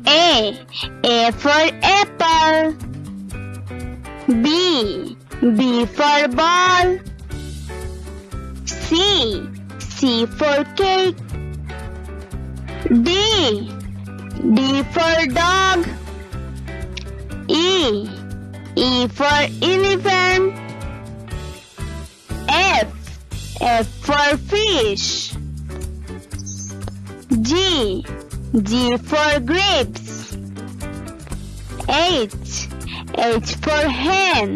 A for apple. B for ball. C for cake. D for dog. E for elephant. F for fish. G for grapes. H for hen.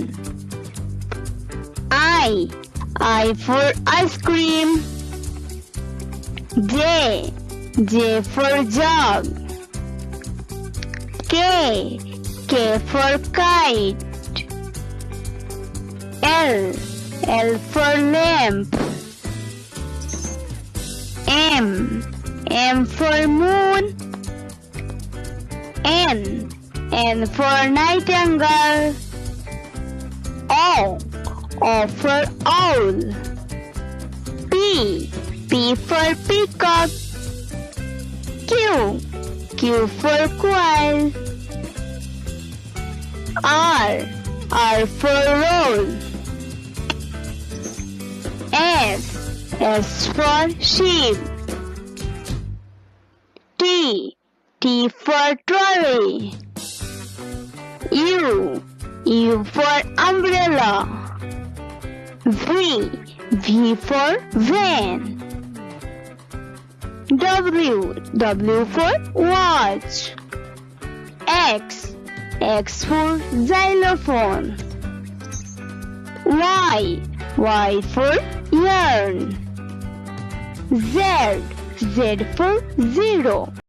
I for ice cream. J for jug. K for kite. L for lamp. M for moon. N for nightingale. O for owl. P for peacock. Q for quail. R for rose. S for sheep. T for trolley. U for umbrella. V for van. W for watch. X for xylophone. Y for yarn. Z for zero.